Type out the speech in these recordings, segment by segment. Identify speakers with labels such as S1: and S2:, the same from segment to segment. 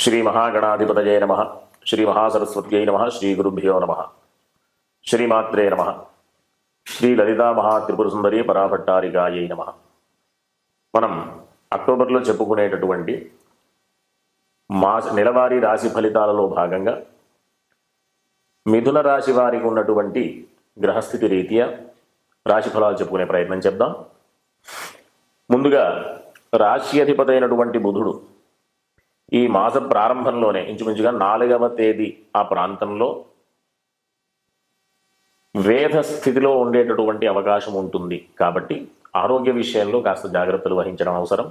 S1: శ్రీ మహాగణాధిపతయే నమ. శ్రీ మహాసరస్వత్యై నమ. శ్రీ గురుభ్యో నమ. శ్రీమాత్రే నమ. శ్రీ లలితా మహాత్రిపురసుందరి పరాభట్టారికాయై నమ. మనం అక్టోబర్లో చెప్పుకునేటటువంటి నెలవారీ రాశి ఫలితాలలో భాగంగా మిథున రాశి వారికి ఉన్నటువంటి గ్రహస్థితి రీత్యా రాశి ఫలాలు చెప్పుకునే ప్రయత్నం చేద్దాం. ముందుగా రాశి అధిపతి అయినటువంటి బుధుడు ఈ మాస ప్రారంభంలోనే ఇంచుమించుగా 4వ తేదీ ఆ ప్రాంతంలో వేధ స్థితిలో ఉండేటటువంటి అవకాశం ఉంటుంది. కాబట్టి ఆరోగ్య విషయంలో కాస్త జాగ్రత్తలు వహించడం అవసరం.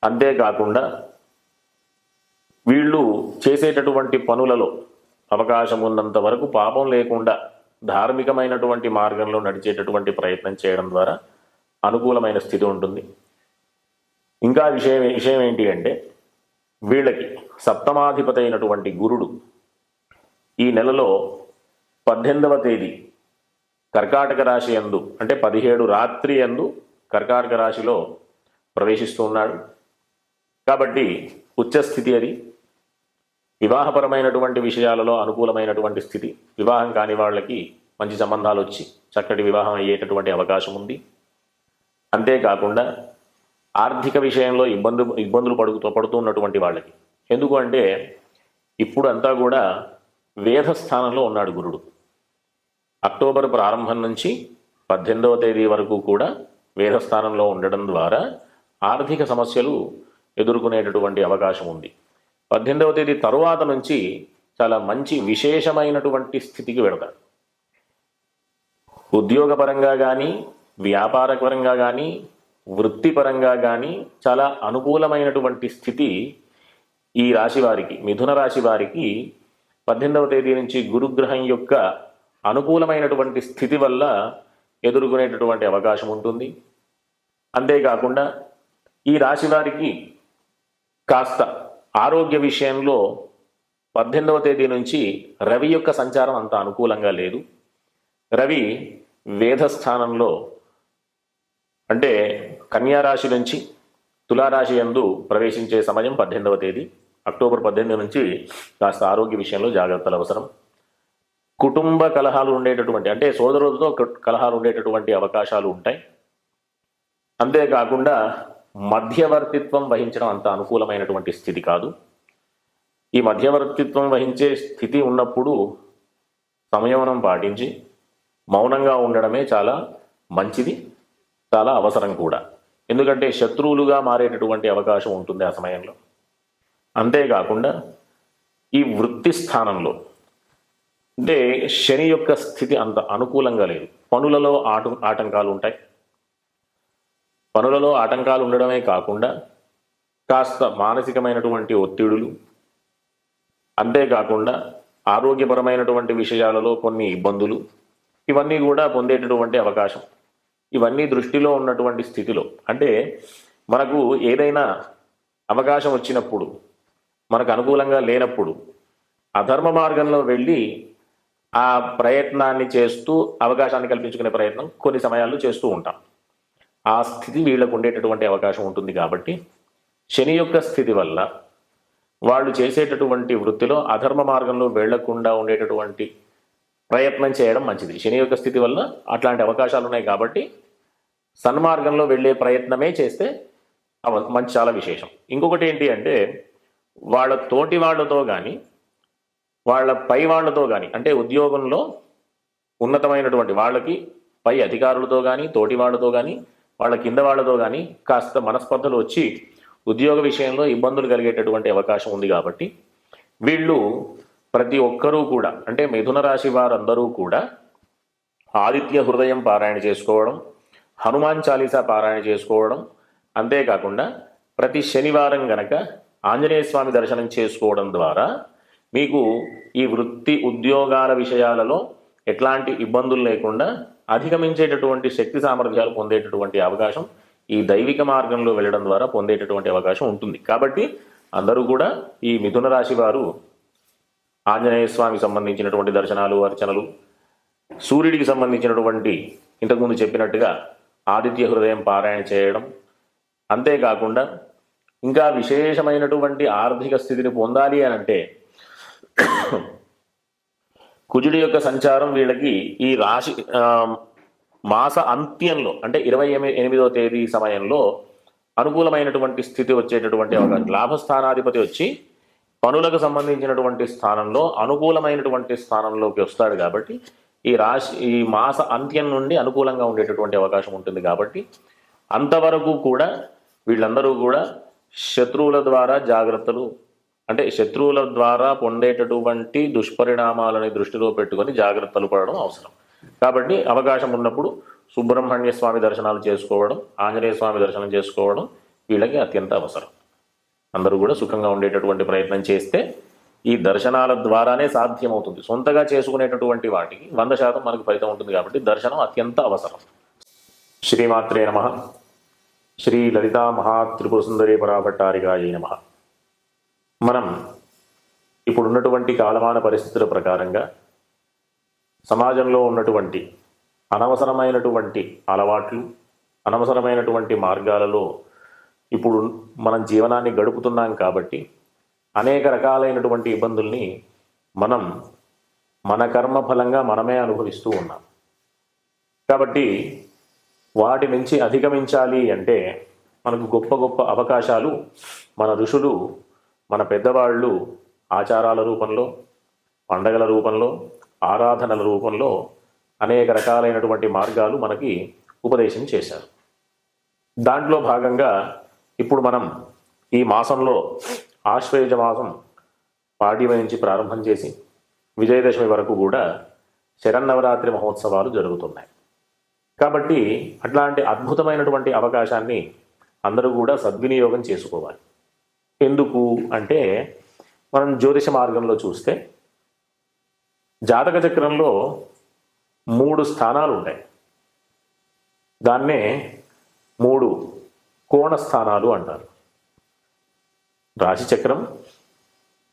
S1: అంతేకాకుండా వీళ్ళు చేసేటటువంటి పనులలో అవకాశం ఉన్నంత వరకు పాపం లేకుండా ధార్మికమైనటువంటి మార్గంలో నడిచేటటువంటి ప్రయత్నం చేయడం ద్వారా అనుకూలమైన స్థితి ఉంటుంది. ఇంకా విషయం ఏంటి అంటే వీళ్ళకి సప్తమాధిపతి అయినటువంటి గురుడు ఈ నెలలో 18వ తేదీ కర్కాటక రాశి యందు అంటే 17 రాత్రి యందు కర్కాటక రాశిలో ప్రవేశిస్తూ ఉన్నాడు. కాబట్టి ఉచ్చస్థితి అది. వివాహపరమైనటువంటి విషయాలలో అనుకూలమైనటువంటి స్థితి. వివాహం కాని వాళ్ళకి మంచి సంబంధాలు వచ్చి చక్కటి వివాహం అయ్యేటటువంటి అవకాశం ఉంది. అంతేకాకుండా ఆర్థిక విషయంలో ఇబ్బందులు పడుతున్నటువంటి వాళ్ళకి, ఎందుకు అంటే ఇప్పుడు అంతా కూడా వేధ స్థానంలో ఉన్నాడు గురుడు. అక్టోబర్ ప్రారంభం నుంచి 18వ తేదీ వరకు కూడా వేధ స్థానంలో ఉండడం ద్వారా ఆర్థిక సమస్యలు ఎదుర్కొనేటటువంటి అవకాశం ఉంది. 18వ తేదీ తరువాత నుంచి చాలా మంచి విశేషమైనటువంటి స్థితికి వెళతాడు. ఉద్యోగపరంగా కానీ వ్యాపారపరంగా కానీ వృత్తిపరంగా కానీ చాలా అనుకూలమైనటువంటి స్థితి ఈ రాశి వారికి, మిథున రాశి వారికి 18వ తేదీ నుంచి గురుగ్రహం యొక్క అనుకూలమైనటువంటి స్థితి వల్ల ఎదుర్కొనేటటువంటి అవకాశం ఉంటుంది. అంతేకాకుండా ఈ రాశి వారికి కాస్త ఆరోగ్య విషయంలో 18వ తేదీ నుంచి రవి యొక్క సంచారం అంత అనుకూలంగా లేదు. రవి వేధస్థానంలో అంటే కన్యారాశి నుంచి తులారాశి యందు ప్రవేశించే సమయం 18వ తేదీ. అక్టోబర్ 18 నుంచి కాస్త ఆరోగ్య విషయంలో జాగ్రత్తలు అవసరం. కుటుంబ కలహాలు ఉండేటటువంటి అంటే సోదరులతో కలహాలు ఉండేటటువంటి అవకాశాలు ఉంటాయి. అంతేకాకుండా మధ్యవర్తిత్వం వహించడం అంత అనుకూలమైనటువంటి స్థితి కాదు. ఈ మధ్యవర్తిత్వం వహించే స్థితి ఉన్నప్పుడు సంయమనం పాటించి మౌనంగా ఉండడమే చాలా మంచిది, చాలా అవసరం కూడా. ఎందుకంటే శత్రువులుగా మారేటటువంటి అవకాశం ఉంటుంది ఆ సమయంలో. అంతేకాకుండా ఈ వృత్తి స్థానంలో అంటే శని యొక్క స్థితి అంత అనుకూలంగా లేదు. పనులలో ఆటంకాలు ఉంటాయి. పనులలో ఆటంకాలు ఉండడమే కాకుండా కాస్త మానసికమైనటువంటి ఒత్తిడులు, అంతేకాకుండా ఆరోగ్యపరమైనటువంటి విషయాలలో కొన్ని ఇబ్బందులు, ఇవన్నీ కూడా పొందేటటువంటి అవకాశం. ఇవన్నీ దృష్టిలో ఉన్నటువంటి స్థితిలో అంటే మనకు ఏదైనా అవకాశం వచ్చినప్పుడు, మనకు అనుకూలంగా లేనప్పుడు అధర్మ మార్గంలో వెళ్ళి ఆ ప్రయత్నాన్ని చేస్తూ అవకాశాన్ని కల్పించుకునే ప్రయత్నం కొన్ని సమయాల్లో చేస్తూ ఉంటాం. ఆ స్థితి వీళ్ళకు ఉండేటటువంటి అవకాశం ఉంటుంది. కాబట్టి శని యొక్క స్థితి వల్ల వాళ్ళు చేసేటటువంటి వృత్తిలో అధర్మ మార్గంలో వెళ్లకుండా ఉండేటటువంటి ప్రయత్నం చేయడం మంచిది. శని యొక్క స్థితి వల్ల అట్లాంటి అవకాశాలు ఉన్నాయి. కాబట్టి సన్మార్గంలో వెళ్ళే ప్రయత్నమే చేస్తే చాలా విశేషం. ఇంకొకటి ఏంటి అంటే వాళ్ళ తోటి వాళ్ళతో కానీ వాళ్ళ పై వాళ్ళతో కానీ అంటే ఉద్యోగంలో ఉన్నతమైనటువంటి వాళ్ళకి పై అధికారులతో కానీ తోటి వాళ్ళతో కానీ వాళ్ళ కింద వాళ్ళతో కానీ కాస్త మనస్పర్ధలు వచ్చి ఉద్యోగ విషయంలో ఇబ్బందులు కలిగేటటువంటి అవకాశం ఉంది. కాబట్టి వీళ్ళు ప్రతి ఒక్కరూ కూడా అంటే మిథున రాశి వారందరూ కూడా ఆదిత్య హృదయం పారాయణ చేసుకోవడం, హనుమాన్ చాలీసా పారాయణ చేసుకోవడం, అంతేకాకుండా ప్రతి శనివారం గనక ఆంజనేయ స్వామి దర్శనం చేసుకోవడం ద్వారా మీకు ఈ వృత్తి ఉద్యోగాల విషయాలలో ఎట్లాంటి ఇబ్బందులు లేకుండా అధిగమించేటటువంటి శక్తి సామర్థ్యాలు పొందేటటువంటి అవకాశం ఈ దైవిక మార్గంలో వెళ్ళడం ద్వారా పొందేటటువంటి అవకాశం ఉంటుంది. కాబట్టి అందరూ కూడా ఈ మిథున రాశి వారు ఆంజనేయ స్వామికి సంబంధించినటువంటి దర్శనాలు, అర్చనలు, సూర్యుడికి సంబంధించినటువంటి ఇంతకుముందు చెప్పినట్టుగా ఆదిత్య హృదయం పారాయణ చేయడం, అంతేకాకుండా ఇంకా విశేషమైనటువంటి ఆర్థిక స్థితిని పొందాలి అని అంటే కుజుడి యొక్క సంచారం వీళ్ళకి ఈ రాశి మాస అంత్యంలో అంటే 28వ తేదీ సమయంలో అనుకూలమైనటువంటి స్థితి వచ్చేటటువంటి అవకాశం. లాభస్థానాధిపతి వచ్చి పనులకు సంబంధించినటువంటి స్థానంలో అనుకూలమైనటువంటి స్థానంలోకి వస్తాడు కాబట్టి ఈ మాస అంత్యం నుండి అనుకూలంగా ఉండేటటువంటి అవకాశం ఉంటుంది. కాబట్టి అంతవరకు కూడా వీళ్ళందరూ కూడా శత్రువుల ద్వారా జాగ్రత్తలు, అంటే శత్రువుల ద్వారా పొందేటటువంటి దుష్పరిణామాలని దృష్టిలో పెట్టుకొని జాగ్రత్తలు పడడం అవసరం. కాబట్టి అవకాశం ఉన్నప్పుడు సుబ్రహ్మణ్య స్వామి దర్శనాలు చేసుకోవడం, ఆంజనేయ స్వామి దర్శనం చేసుకోవడం వీళ్ళకి అత్యంత అవసరం. అందరూ కూడా సుఖంగా ఉండేటటువంటి ప్రయత్నం చేస్తే ఈ దర్శనాల ద్వారానే సాధ్యమవుతుంది. సొంతగా చేసుకునేటటువంటి వాటికి 100% మనకు ఫలితం ఉంటుంది. కాబట్టి దర్శనం అత్యంత అవసరం. శ్రీమాత్రే నమః. శ్రీ లలితా మహాత్రిపుర సుందరీ పరాభట్టారికాయై నమః. మనం ఇప్పుడున్నటువంటి కాలమాన పరిస్థితుల ప్రకారంగా సమాజంలో ఉన్నటువంటి అనవసరమైనటువంటి అలవాట్లు, అనవసరమైనటువంటి మార్గాలలో ఇప్పుడు మనం జీవనాన్ని గడుపుతున్నాం. కాబట్టి అనేక రకాలైనటువంటి ఇబ్బందుల్ని మనం మన కర్మ ఫలంగా మనమే అనుభవిస్తూ ఉన్నాం. కాబట్టి వాటి నుంచి అధిగమించాలి అంటే మనకు గొప్ప గొప్ప అవకాశాలు మన ఋషులు, మన పెద్దవాళ్ళు ఆచారాల రూపంలో, పండగల రూపంలో, ఆరాధనల రూపంలో అనేక రకాలైనటువంటి మార్గాలు మనకి ఉపదేశం చేశారు. దాంట్లో భాగంగా ఇప్పుడు మనం ఈ మాసంలో ఆశ్వయుజ మాసం పాడ్యమి నుంచి ప్రారంభం చేసి విజయదశమి వరకు కూడా శరన్నవరాత్రి మహోత్సవాలు జరుగుతున్నాయి. కాబట్టి అట్లాంటి అద్భుతమైనటువంటి అవకాశాన్ని అందరూ కూడా సద్వినియోగం చేసుకోవాలి. ఎందుకు అంటే మనం జ్యోతిష మార్గంలో చూస్తే జాతక చక్రంలో 3 స్థానాలు ఉంటాయి. దాన్నే 3 కోణ స్థానాలు అంటారు. రాశి చక్రం,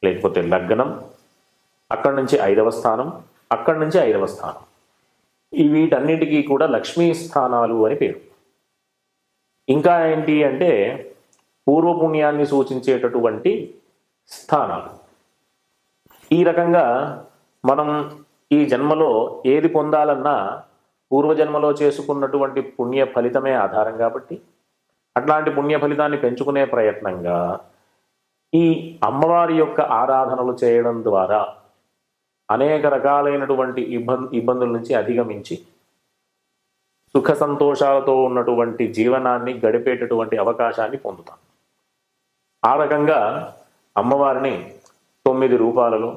S1: లేకపోతే లగ్నం, అక్కడి నుంచి 5వ స్థానం, అక్కడి నుంచి 5వ స్థానం. వీటన్నిటికీ కూడా లక్ష్మీ స్థానాలు అని పేరు. ఇంకా ఏంటి అంటే పూర్వపుణ్యాన్ని సూచించేటటువంటి స్థానాలు. ఈ రకంగా మనం ఈ జన్మలో ఏది పొందాలన్నా పూర్వజన్మలో చేసుకున్నటువంటి పుణ్య ఫలితమే ఆధారం. కాబట్టి అట్లాంటి పుణ్య ఫలితాన్ని పెంచుకునే ప్రయత్నంగా ఈ అమ్మవారి యొక్క ఆరాధనలు చేయడం ద్వారా అనేక రకాలైనటువంటి ఇబ్బందుల నుంచి అధిగమించి సుఖ సంతోషాలతో ఉన్నటువంటి జీవనాన్ని గడిపేటటువంటి అవకాశాన్ని పొందుతాం. ఆ రకంగా అమ్మవారిని 9 రూపాలలో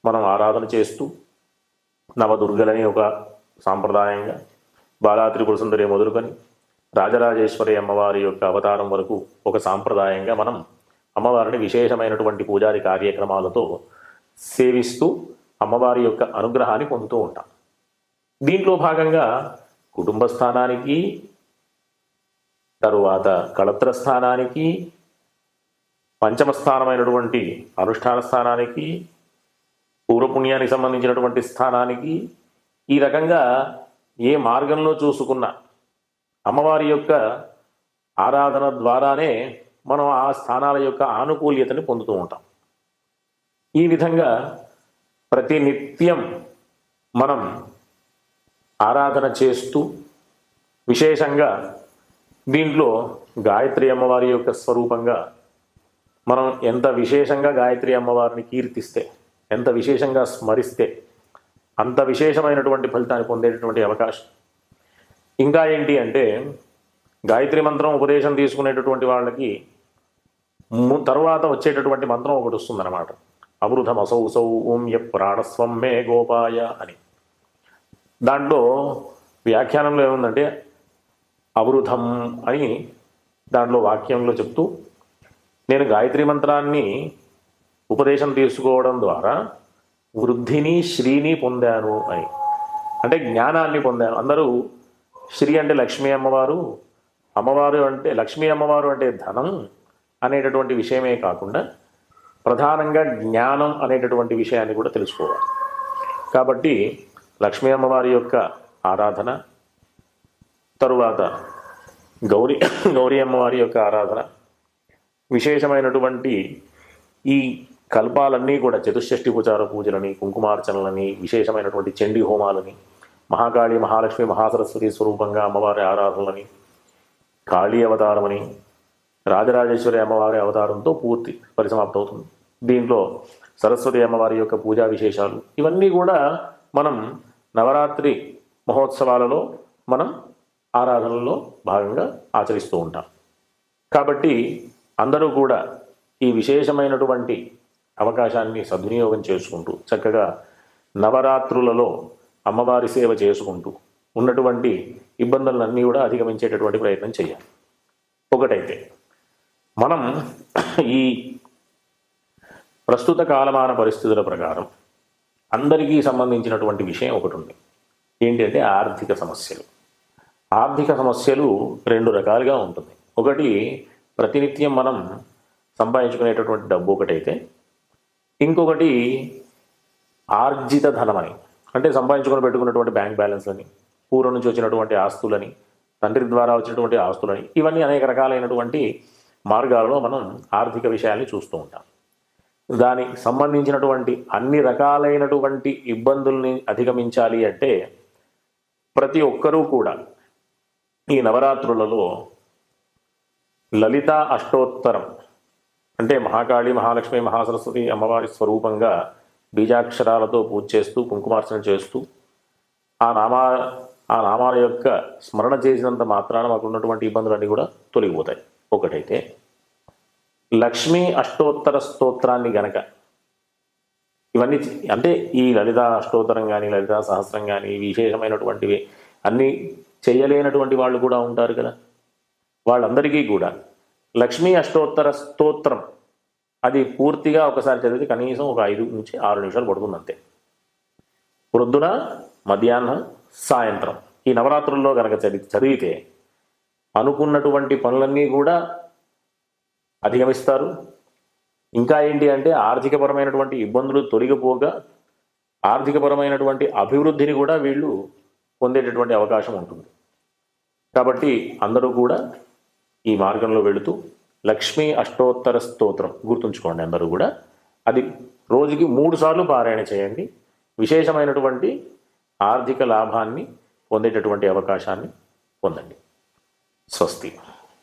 S1: మనం ఆరాధన చేస్తూ నవదుర్గలని ఒక సాంప్రదాయంగా, బాలా త్రిపుర సుందరి మొదలుకొని రాజరాజేశ్వరి అమ్మవారి యొక్క అవతారం వరకు ఒక సాంప్రదాయంగా మనం అమ్మవారిని విశేషమైనటువంటి పూజారి కార్యక్రమాలతో సేవిస్తూ అమ్మవారి యొక్క అనుగ్రహాన్ని పొందుతూ ఉంటాం. దీంట్లో భాగంగా కుటుంబ స్థానానికి, తరువాత కళత్ర స్థానానికి, పంచమ స్థానమైనటువంటి అనుష్ఠాన స్థానానికి, పూర్వపుణ్యానికి సంబంధించినటువంటి స్థానానికి, ఈ రకంగా ఏ మార్గంలో చూసుకున్న అమ్మవారి యొక్క ఆరాధన ద్వారానే మనం ఆ స్థానాల యొక్క ఆనుకూల్యతని పొందుతూ ఉంటాం. ఈ విధంగా ప్రతి నిత్యం మనం ఆరాధన చేస్తూ విశేషంగా దీంట్లో గాయత్రి అమ్మవారి యొక్క స్వరూపంగా మనం ఎంత విశేషంగా గాయత్రి అమ్మవారిని కీర్తిస్తే, ఎంత విశేషంగా స్మరిస్తే అంత విశేషమైనటువంటి ఫలితాన్ని పొందేటటువంటి అవకాశం. ఇంకా ఏంటి అంటే గాయత్రి మంత్రం ఉపదేశం తీసుకునేటటువంటి వాళ్ళకి తర్వాత వచ్చేటటువంటి మంత్రం ఒకటి వస్తుందన్నమాట. అవృధమసౌ సౌ ఓం య ప్రాణస్వం మే గోపాయ అని. దాంట్లో వ్యాఖ్యానంలో ఏముందంటే అవృధం అని దాంట్లో వాక్యంలో చెప్తూ, నేను గాయత్రి మంత్రాన్ని ఉపదేశం తీసుకోవడం ద్వారా వృద్ధిని శ్రీని పొందాను అని, అంటే జ్ఞానాన్ని పొందాను. అందరూ శ్రీ అంటే లక్ష్మీ అమ్మవారు, అమ్మవారు అంటే లక్ష్మీ అమ్మవారు అంటే ధనం అనేటటువంటి విషయమే కాకుండా ప్రధానంగా జ్ఞానం అనేటటువంటి విషయాన్ని కూడా తెలుసుకోవాలి. కాబట్టి లక్ష్మీ అమ్మవారి యొక్క ఆరాధన, తరువాత గౌరీ అమ్మవారి యొక్క ఆరాధన, విశేషమైనటువంటి ఈ కల్పాలన్నీ కూడా చతుషష్ఠి ఉపచార పూజలని, కుంకుమార్చనలని, విశేషమైనటువంటి చండీ హోమాలని, మహాకాళి, మహాలక్ష్మి, మహాసరస్వతి స్వరూపంగా అమ్మవారి ఆరాధనలని, కాళీ అవతారమని, రాజరాజేశ్వరి అమ్మవారి అవతారంతో పూర్తి పరిసమాప్తం అవుతుంది. దీంట్లో సరస్వతి అమ్మవారి యొక్క పూజా విశేషాలు ఇవన్నీ కూడా మనం నవరాత్రి మహోత్సవాలలో మనం ఆరాధనలో భాగంగా ఆచరిస్తూ ఉంటాం. కాబట్టి అందరూ కూడా ఈ విశేషమైనటువంటి అవకాశాన్ని సద్వినియోగం చేసుకుంటూ చక్కగా నవరాత్రులలో అమ్మవారి సేవ చేసుకుంటూ ఉన్నటువంటి ఇబ్బందులన్నీ కూడా అధిగమించేటటువంటి ప్రయత్నం చేయాలి. ఒకటైతే మనం ఈ ప్రస్తుత కాలమాన పరిస్థితుల ప్రకారం అందరికీ సంబంధించినటువంటి విషయం ఒకటి ఉంది. ఏంటంటే ఆర్థిక సమస్యలు. ఆర్థిక సమస్యలు రెండు రకాలుగా ఉంటుంది. ఒకటి ప్రతినిత్యం మనం సంపాదించుకునేటటువంటి డబ్బు ఒకటైతే, ఇంకొకటి ఆర్జిత ధనమని, అంటే సంపాదించుకొని పెట్టుకున్నటువంటి బ్యాంక్ బ్యాలెన్స్లని, పూర్వం నుంచి వచ్చినటువంటి ఆస్తులని, తండ్రి ద్వారా వచ్చినటువంటి ఆస్తులని, ఇవన్నీ అనేక రకాలైనటువంటి మార్గాలలో మనం ఆర్థిక విషయాల్ని చూస్తూ ఉంటాం. దానికి సంబంధించినటువంటి అన్ని రకాలైనటువంటి ఇబ్బందుల్ని అధిగమించాలి అంటే ప్రతి ఒక్కరూ కూడా ఈ నవరాత్రులలో లలితా అష్టోత్తరం, అంటే మహాకాళి, మహాలక్ష్మి, మహాసరస్వతి అమ్మవారి స్వరూపంగా బీజాక్షరాలతో పూజ చేస్తూ, కుంకుమార్చన చేస్తూ ఆ నామాల యొక్క స్మరణ చేసినంత మాత్రాన మాకు ఉన్నటువంటి ఇబ్బందులన్నీ కూడా తొలగిపోతాయి. ఒకటైతే లక్ష్మీ అష్టోత్తర స్తోత్రాన్ని గనక ఇవన్నీ అంటే ఈ లలితా అష్టోత్తరం కానీ, లలితా సహస్రం కానీ, విశేషమైనటువంటివి అన్నీ చేయలేనటువంటి వాళ్ళు కూడా ఉంటారు కదా. వాళ్ళందరికీ కూడా లక్ష్మీ అష్టోత్తర స్తోత్రం అది పూర్తిగా ఒకసారి చదివితే కనీసం ఒక 5 నుంచి 6 నిమిషాలు పడుతుంది అంతే. ప్రొద్దున, మధ్యాహ్నం, సాయంత్రం ఈ నవరాత్రుల్లో కనుక చదివితే అనుకున్నటువంటి పనులన్నీ కూడా అధిగమిస్తారు. ఇంకా ఏంటి అంటే ఆర్థికపరమైనటువంటి ఇబ్బందులు తొలగిపోగా ఆర్థికపరమైనటువంటి అభివృద్ధిని కూడా వీళ్ళు పొందేటటువంటి అవకాశం ఉంటుంది. కాబట్టి అందరూ కూడా ఈ మార్గంలో వెళుతూ లక్ష్మీ అష్టోత్తర స్తోత్రం గుర్తుంచుకోండి. అందరూ కూడా అది రోజుకి 3 సార్లు పారాయణ చేయండి. విశేషమైనటువంటి ఆర్థిక లాభాన్ని పొందేటటువంటి అవకాశాన్ని పొందండి. స్వస్తి.